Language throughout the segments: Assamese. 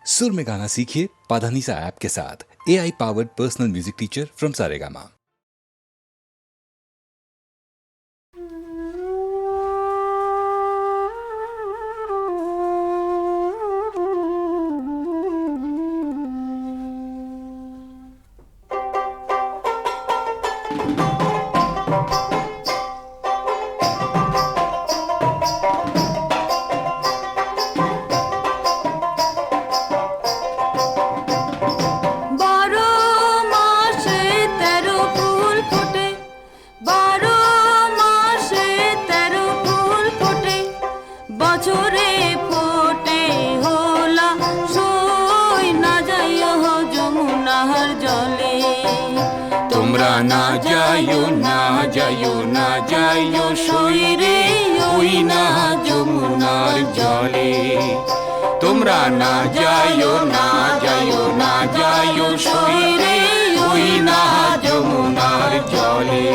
सुर में गाना सीखिए पाधानीसा ऐप के साथ। AI powered personal music teacher from Saregama. না যাইও সইরে ওই না যমুনার জলে। তোমরা না যাইও সইরে ওই না যমুনার জলে।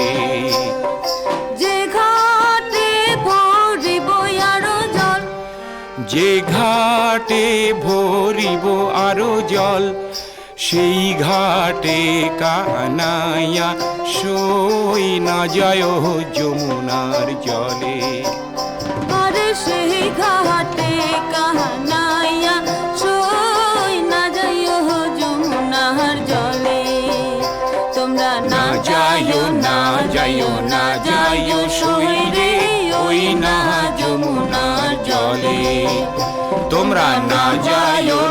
যে ঘাটে ভরিব আরো জল সেই ঘাটে কানাইয়া সই না যায় যমুনার জলে। আরে সেই ঘাটে কানাইয়া সই না যায় যমুনার জলে। তোমরা না যাইও সই রে ওই না যমুনার জলে। তোমরা না যাইও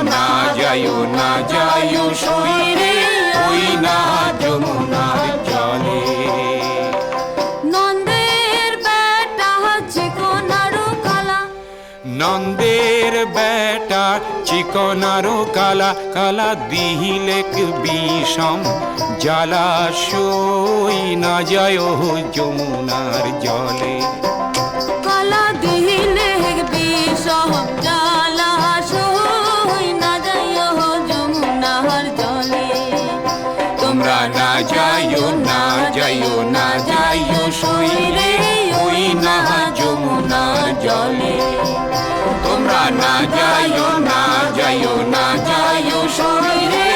সই রে ওই না যমুনার জলে। নন্দের বেটা চিকন আরো কালা কালা দিলেক বিষম জ্বালা সই না যায় যমুনার জলে। কালা দিলে বিষম জ্বালা সই না যায় যমুনার জলে। তোমরা না যাইও সই রে ওই না যমুনার জলে। তোমরা না যাইও সই রে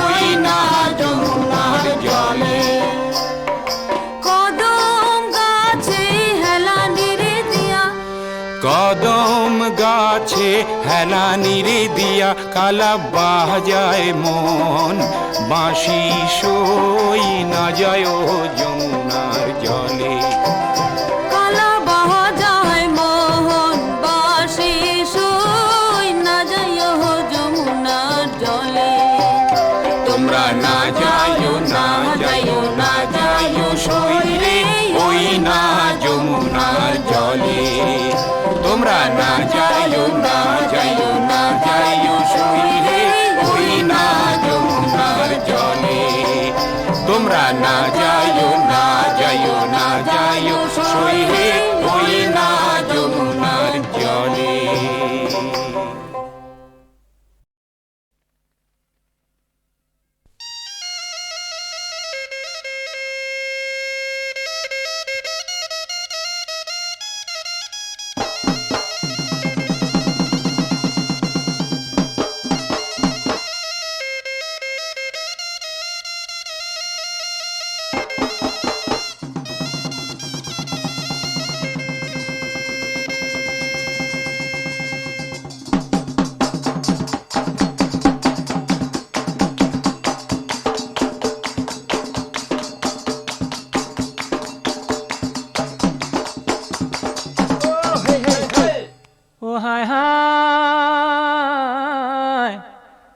ওই না যমুনার জলে। কদম গাছে হেলানি রে দিয়া কালা বাজায় মন বাঁশি সই না যায় যমুনার জলে। কালা বাজায় মোহন বাঁশি সই না যায় যমুনার জলে। তোমরা না যাইও সই রে ওই না যমুনার জলে। তোমরা না যাইও সই রে ওই না যমুনার জলে। তোমরা না যাইও সই রে ওই না যমুনার জলে।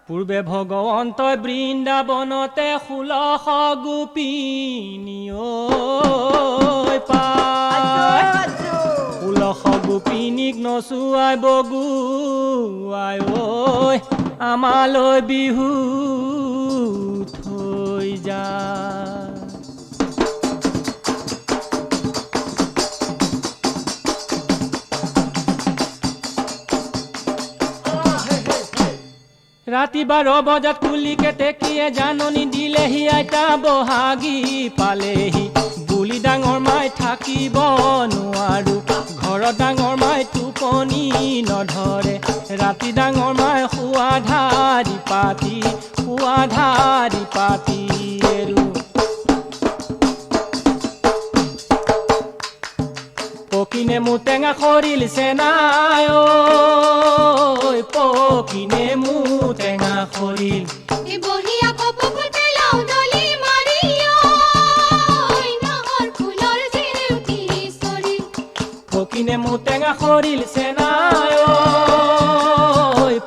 পূর্বে ভগৱন্তই বৃন্দাবনতে 16 গোপিনী পায় 16 গোপিনীক নচুৱাই বগুৱাই ঐ আমালৈ বিহু থৈ যায়। ৰাতি 12 বজাত কুলিকে টেকিয়ে জাননী দিলেহি আইতা বহাগী পালেহি। বুলি ডাঙৰ মাই থাকিব নোৱাৰো ঘৰত ডাঙৰ মাই টোপনি নধৰে। ৰাতি ডাঙৰ মাই শুৱা ধাই ধাৰি পাতি পুৱা ধাৰি পাতি এৰো পকিনে মু টেঙা খৰিল চেনাই ঐ পকিনে মু টেঙা খৰিল এ বহিয়া কপপুল পেলাও দলি মাৰিও নহৰ ফুলৰ জিউটি সৰি পকিনে মু টেঙা খৰিল চেনাই ঐ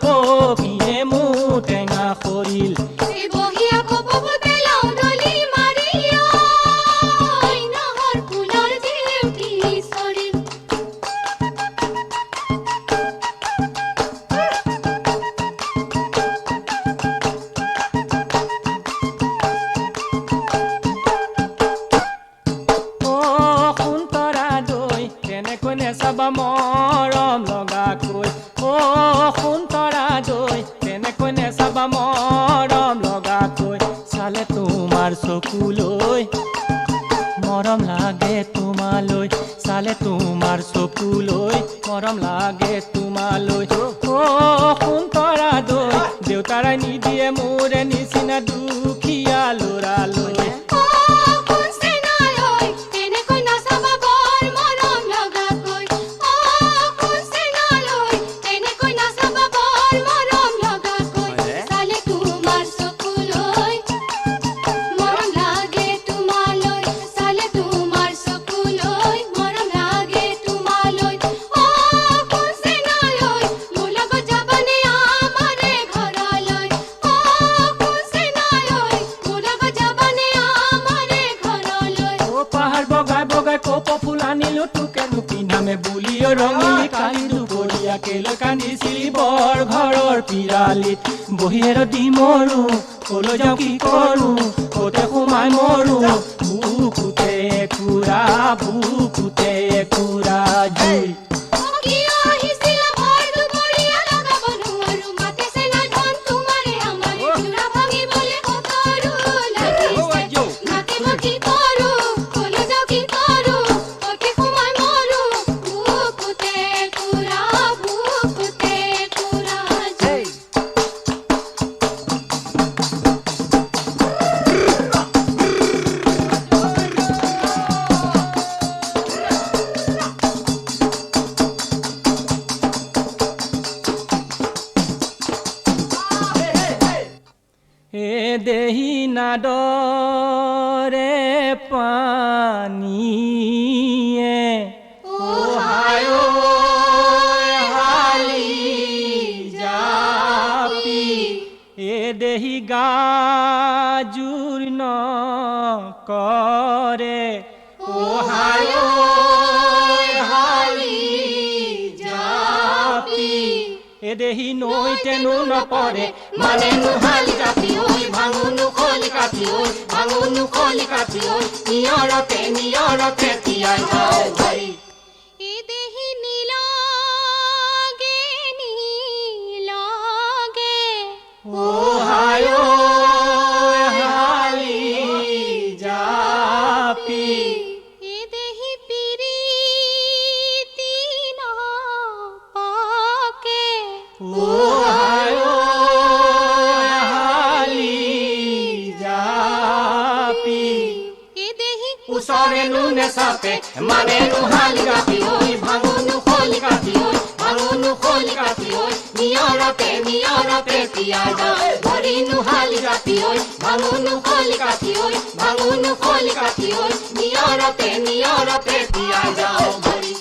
পকিনে মু টেঙা খৰিল এ বহিয়া কপপুল পেলাও দলি মাৰিও নহৰ ফুলৰ জিউটি সৰি ও সুন্তৰা দৈ কেনেকৈ নেচাবা মৰম লগাকৈ ও সুন্তৰা দৈ কেনেকৈ নেচাবা মৰম লগাকৈ চালে তোমাৰ চকুলৈ মৰম লাগে তোমালৈ চালে তোমাৰ চকুলৈ মৰম লাগে তোমালৈ ও সুন্তৰা দৈ দেউতাৰাই নিদিয়ে মোৰে নিচিনা দুখীয়া ল'ৰালৈ ও কুনছে নালয় তেনেকৈ নাচাবা বৰ মৰম লগাকৈ ও কুনছে নালয় তেনেকৈ নাচাবা বৰ মৰম লগাকৈ চালে তোমাৰ চকুলৈ মৰম লাগে তোমালৈ চালে তোমাৰ চকুলৈ মৰম লাগে তোমালৈ ও কুনছে নালয় মোৰ লগত যাবানে আমাৰে ঘৰলৈ ও কুনছে নালয় মোৰ লগত যাবানে আমাৰে ঘৰলৈ ও পাহাৰ বগাই বগাই কপ ফুল আনিলো তোকে পিন্ধামে বুলিও ৰঙিলি কালি দুপৰীয়া কেলৈ কান্দিছিলি বৰ ঘৰৰ পিৰালিত বহিয়েৰ দি মৰো কলৈ যাওঁ কি কৰো কতে সোমাই মৰো বুকুতে একুৰা জুই কিয় আহিছিলা ভৰ দুপৰীয়া লগাব নোৱাৰো মাতিছে না ধন তোমাৰে আমাৰে চূড়া ভাঙিবলৈ কতৰো লাগিছে মাতিব কি কৰো কলৈ যাওঁ কি কৰো কতে সোমাই মৰো বুকুতে একুৰা জুই এ দেহি নাদৰে পানীয়ে ওহায়ো হালি জাপি এ দেহি গাজুৰ নকৰে ওহায়ো হালি জাপি এ দেহি নৈতেনো নপৰে মানে নুহালি কাঠি ঐ ভাঙুনো খলি কাঠি ঐ ভাঙুনো খলি কাঠি ঐ নিয়ৰতে তিয়াই যাও ভাই এ দেহি নীলগে ওহায়ো হালি জাপি এ দেহি পিৰিতি নপকে ওহায়ো হালি জাপি এ দেহি ওচৰে নুনে চাপে মানে নুহালি গাঠি ঐ ভাঙুনো খলি কাঠি ঐ ভাঙুনো খলি কাঠি ঐ নিয়ৰতে তিয়াই যাওঁ ভৰি নুহালি গাঠি ঐ ভাঙুনো খলি কাঠি ঐ ভাঙুনো খলি কাঠি ঐ নিয়ৰতে তিয়াই যাওঁ ভৰি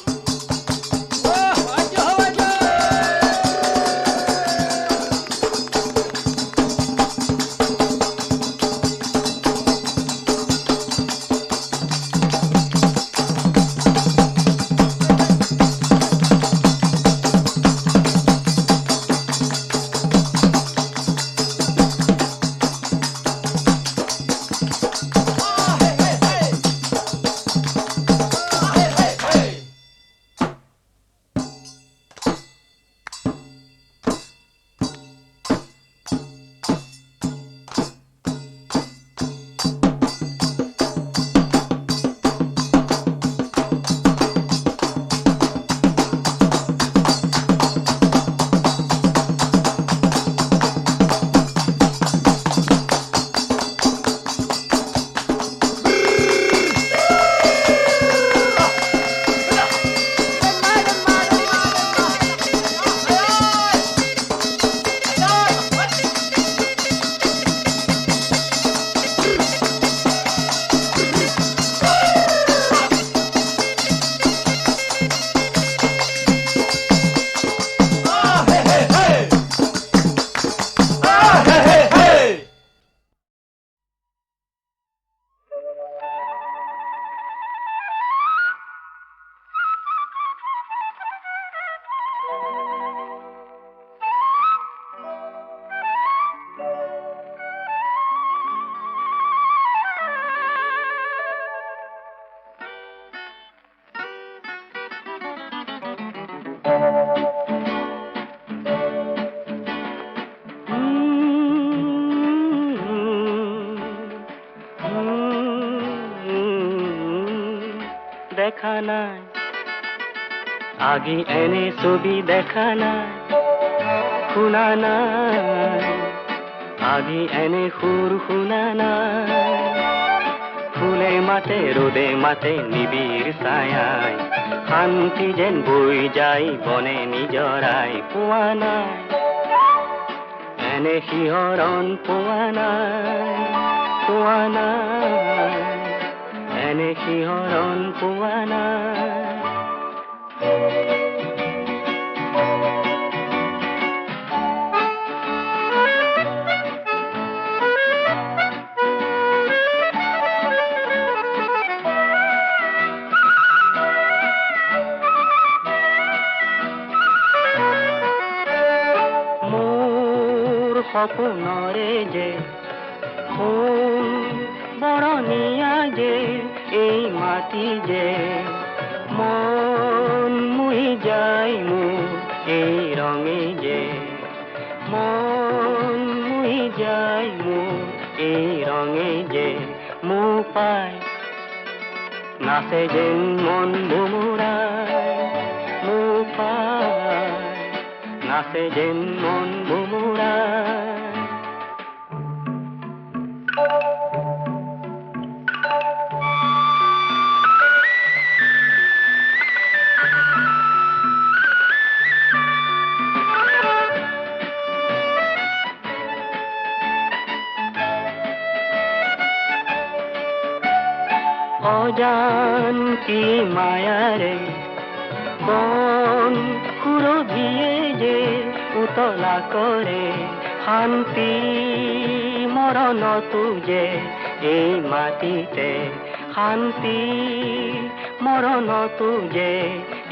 দেখা নাই আগে এনে ছবি দেখা নাই শুনা নাই আগে এনে সুৰ শুনা নাই ফুলে মাতে ৰোদে মাতে নিবিড় ছায়ায় শান্তি যেন বৈ যায় বনে নিজৰাই পোৱা নাই এনে শিহৰণ পোৱা নাই এনে শিহৰণ পোৱা নাই সপোনৰে যে সোণ বৰণীয়া যে এই মাটি যে মন মুহি যায় মোৰ এই ৰঙে যে মন মুহি যায় মোৰ এই ৰঙে যে মোৰ পাই নাচে যেন মন মুমুৰাই মোৰ পাই নাচে যেন মন মুমুৰাই অজান্তি মায়াৰে কোন সুৰভিয়ে যে উতলা কৰে শান্তি মৰণতো যে এই মাটিতে শান্তি মৰণতো যে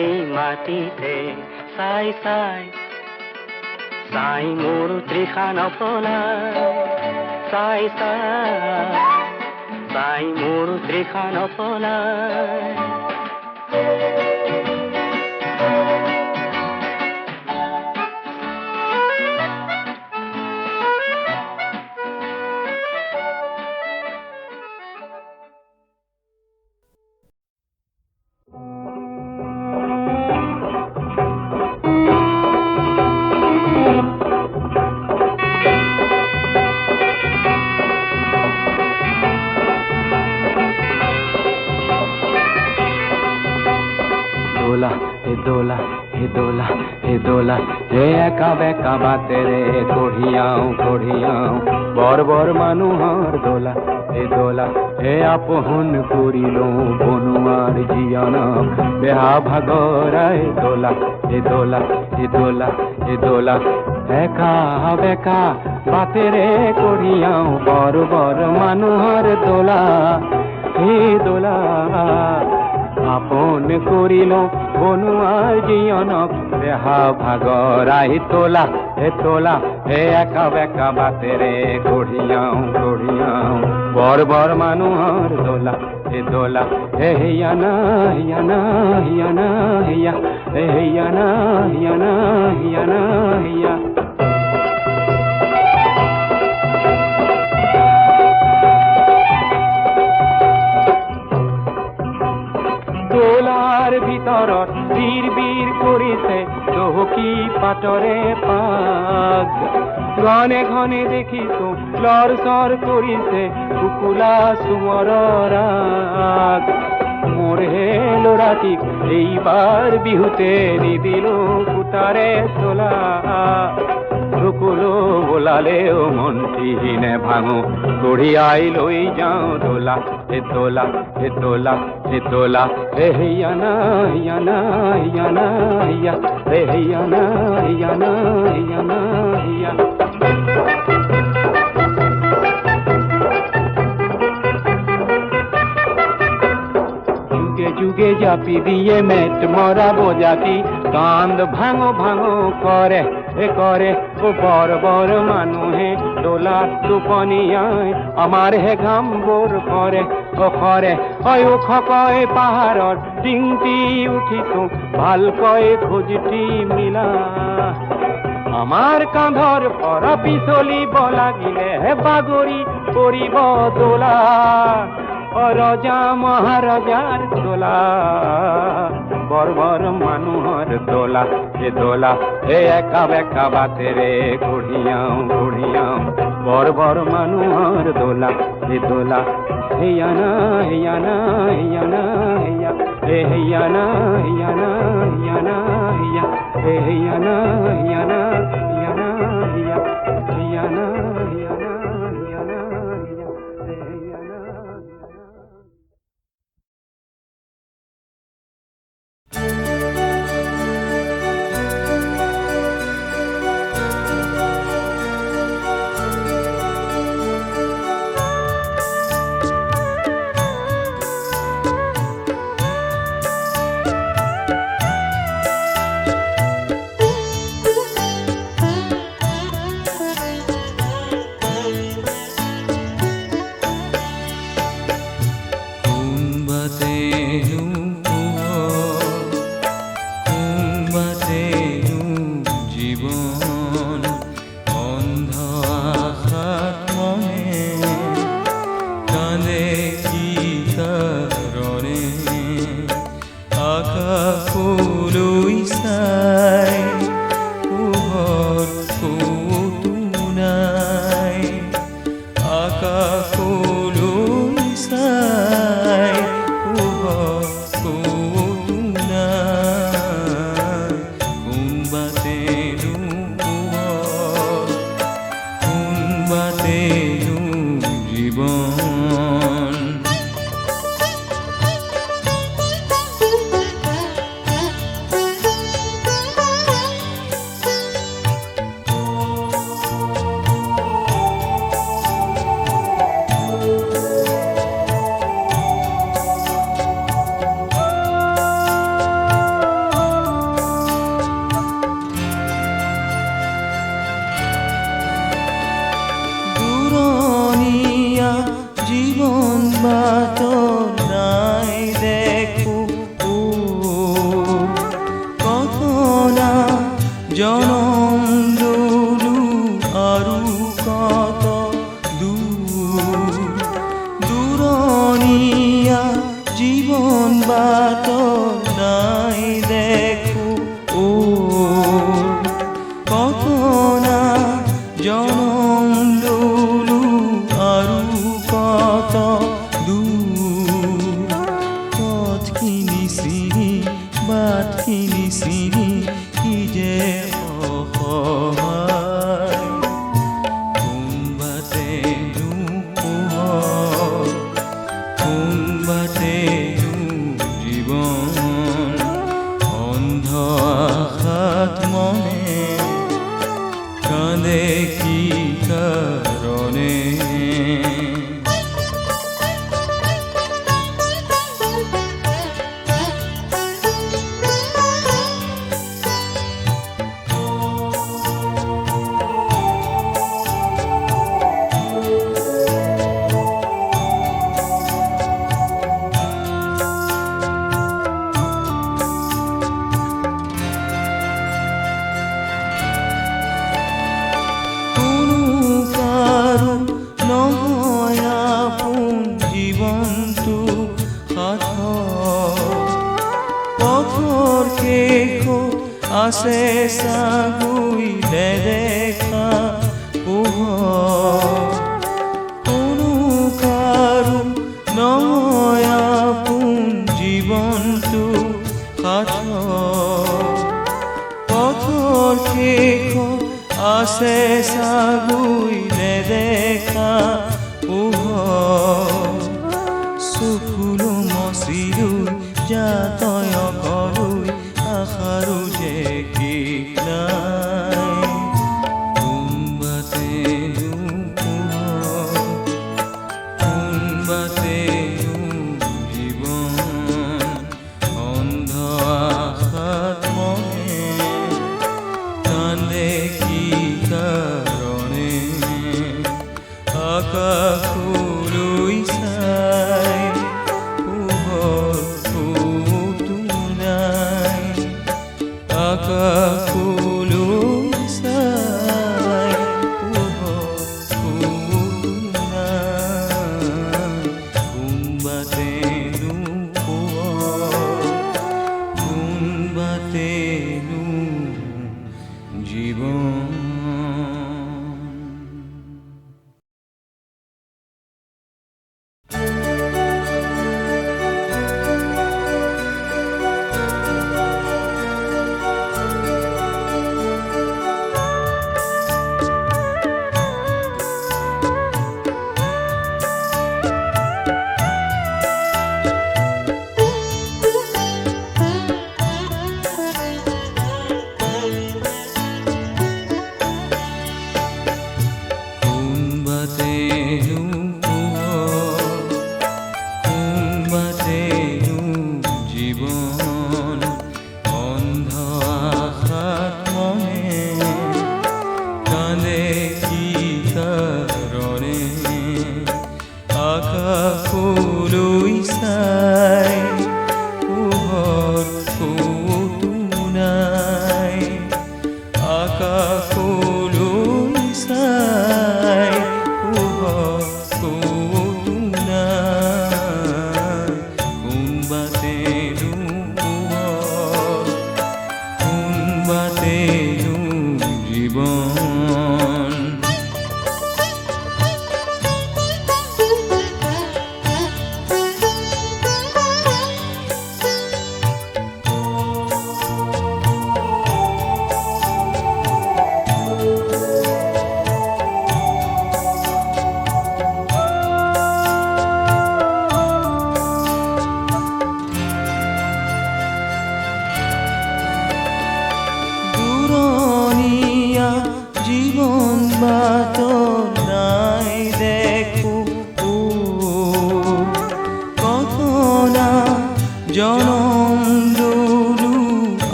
এই মাটিতে চাই চাই চাই মোৰ তৃষা নপলায় চাই চাই চাই মোৰ তৃষা নপলায় দোলা হে দোলা হে দোলা হে একা বেকা বাতেৰে কঢ়িয়াও বৰ বৰ মানুহৰ দোলা হে আপোন কৰিলো বনোৱাৰ জীয়ানক বেহা ভাগৰাই দোলা হে দোলা হে দোলা হে দোলা একা বেকা বাতেৰে কঢ়িয়াও বৰ বৰ মানুহৰ দোলা হে দোলা আপন কৰিলো বনোৱাৰ জীয়নক বেহা ভাগৰাই তোলা হে একা বেকা বাতেৰে কঢ়িয়াও বৰ বৰ মানুহৰ দোলা হে হিয়ানা হিয়ানা হিয়ানা হিয়া হে হিয়ানা হিয়ানা হিয়ানা হিয়া দোলাৰ ভিতৰত বীৰ বীৰ কৰিছে চহকী পাতৰে পাগ ঘনে ঘনে দেখিছো লৰ চৰ কৰিছে কুকুলা চুমৰৰ ৰাগ মোৰ হে ল'ৰাটিক এইবাৰ বিহুতে নিদিলো ফুটাৰে চোলা ৰুকুলো বোলালেও মন্ত্ৰীহীনে ভাঙো কঢ়িয়াই লৈ যাওঁ দোলা হে দোলা হে দোলা হে দোলা হে হিয়ানা হিয়ানা হিয়ানা হিয়া হে হিয়ানা হিয়ানা হিয়ানা হিয়া যুগে জাপি দিয়ে মেট মরা বোজাতি কান্দ ভাঙো ভাঙো করে ও বড় বড় মানুহে দোলা টোপনিয়ায় আমার হে ঘাম বোর করে ও খরে ও খকয় পাহাড়ৰ টিংটি উঠিছো ভালকৈ খোজটি মিলা আমাৰ কাঁধৰ পৰা পিছলিব লাগিলে বাগৰি পৰিব দোলা রজা মহারাজার দোলা বর্বর মানুহর দোলা এ দোলা এ একা বেকা বাতে রে ঘুড়িয়াও ঘুড়িয়াও বর্বর মানুহর দোলা এ দোলা হেয়া না হেয়া না হেয়া না হেয়া এ হেয়া না হেয়া না হেয়া না হেয়া এ হেয়া না হেয়া না হেয়া না হেয়া হেয়া না হেয়া না হেয়া না হেয়া এ হেয়া না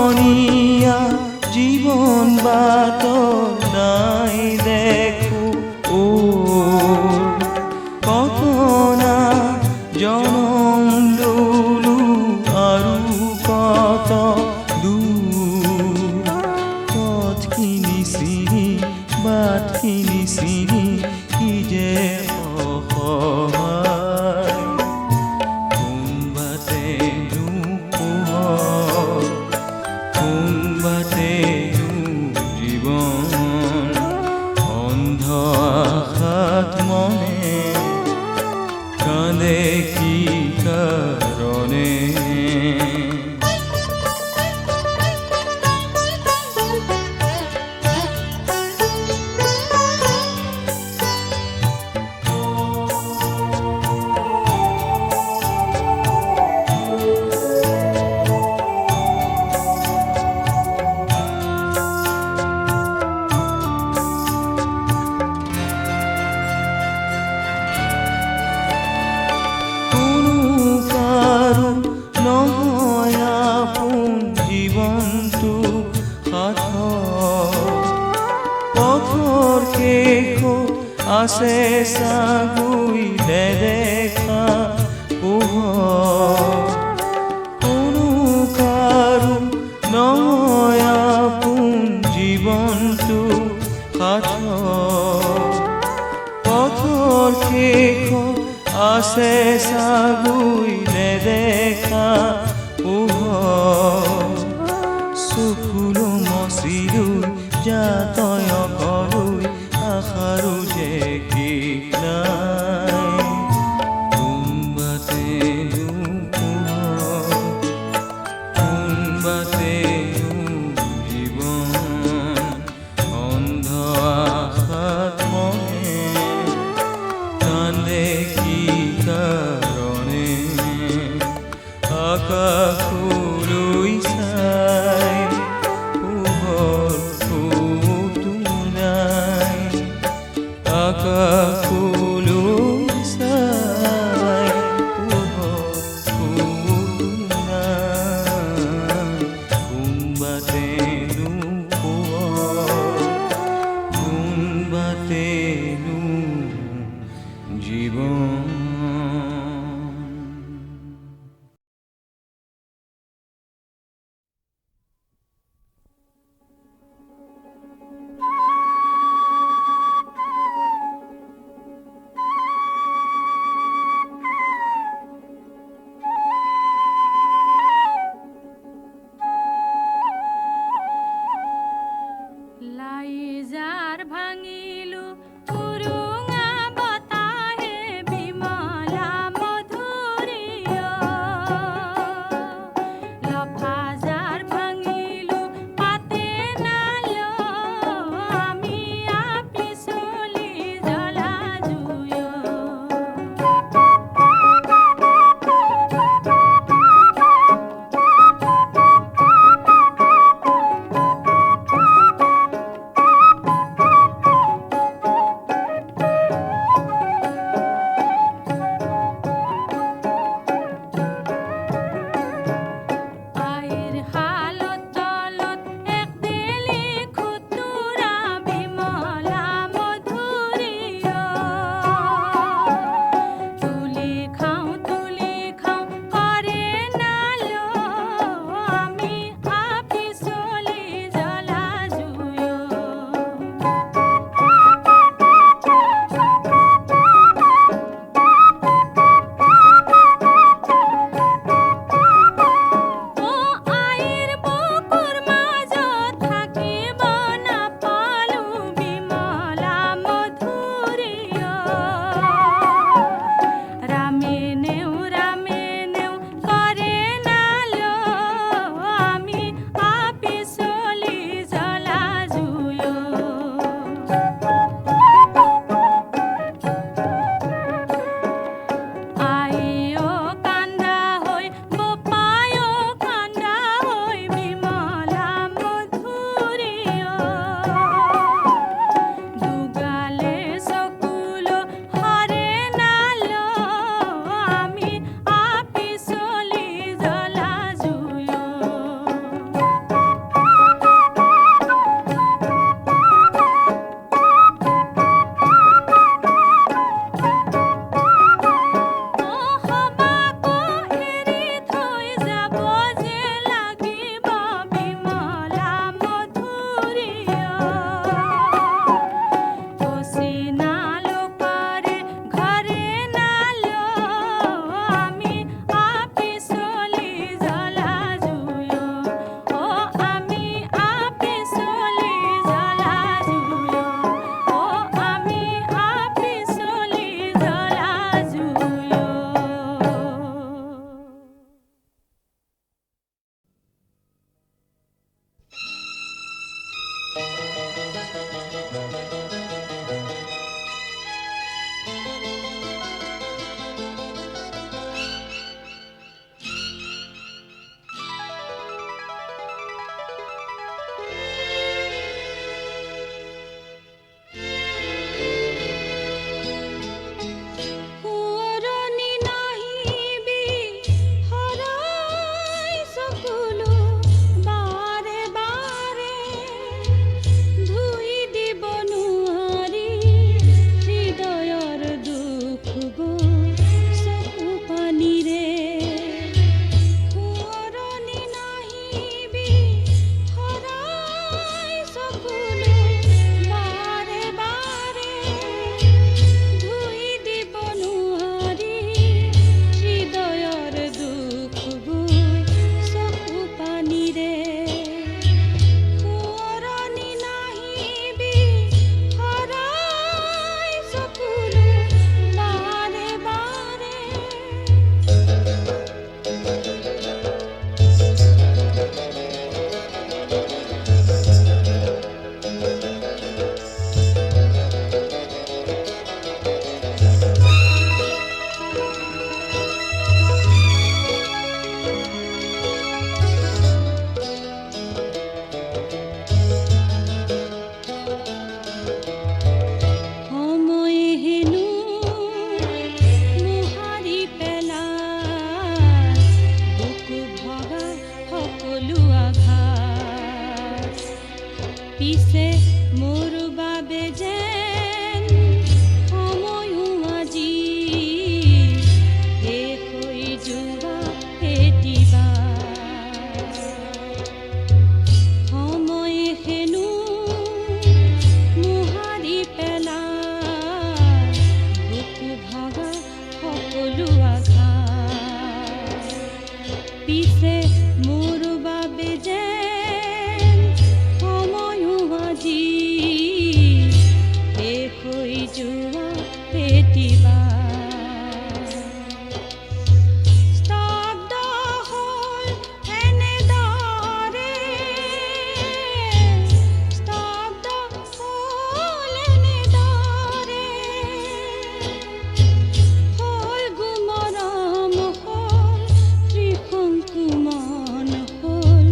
পনিয়া জীবন বাটৰ নাই দেখো ও কত না জনম ললো আৰু কত দূৰ পথখিনি চিনি বাটখিনি চিনি কি যে অসহায় কোনবাটেনো পোহৰ কোনবাটেনো জীৱন অন্ধ আশাত মনে কান্দে কি কাৰণে জীবনটো পথৰ শেষত আছে চাগুইলে দেখা পোহৰ কোনো কাৰো নহয় আপোন জীৱনটো পথৰ শেষত আছে চাগুইলে দেখা পোহৰ চকুলো মচিলো যাতয় কৰৈ আশাৰো যে কি নাই কোনবাটেনো পোহৰ কোনবাটেনো জীৱন অন্ধ আশাত মনে কান্দে কি কাৰণে আকাশলৈ চাই পোহৰটো নাই আকাশলৈ চাই পোহৰটো নাই কোনবাটেনো পোহৰ কোনবাটেনো জীৱন লাইজাৰ ভাঙিলো উৰুঙা বতাহে বিমলা মধুৰিয় লফাজাৰ ভাঙিলো পাতে নালো আমি পিছলি জ্বলা জুয় পিছে মোৰ বাবে যেন সময়ো আজি শেষ হৈ যোৱা কেতিয়াবা সময় হেনো মোহাৰি পেলাই বুকু ভগা সকলো আঘাত পিছে মোৰ বাবে যেন সময়ো আজি শেষ হৈ যোৱা কেতিয়াবা স্তব্ধ হ'ল এনেদৰে স্তব্ধ হ'ল এনেদৰে হ'ল গুমৰম হ'ল ত্ৰিশংকু মন হ'ল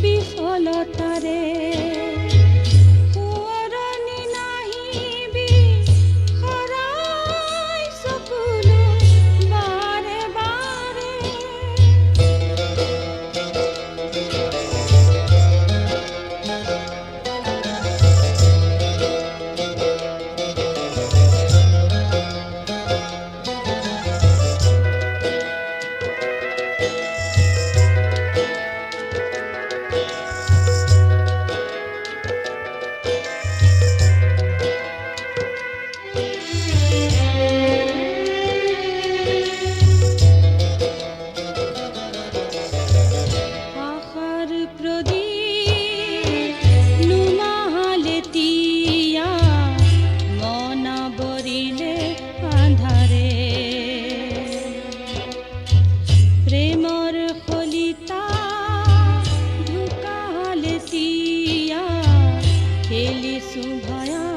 বিফলতাৰে সোঁৱৰণি নাহিবি সৰাই চকুলো বাৰে বাৰে আশাৰ প্ৰদীপ নুমাহালে তিয়া মন বৰিলে আন্ধাৰে প্ৰেমৰ কলিতা ঢুকালে তিয়া খেলিছো ভয়া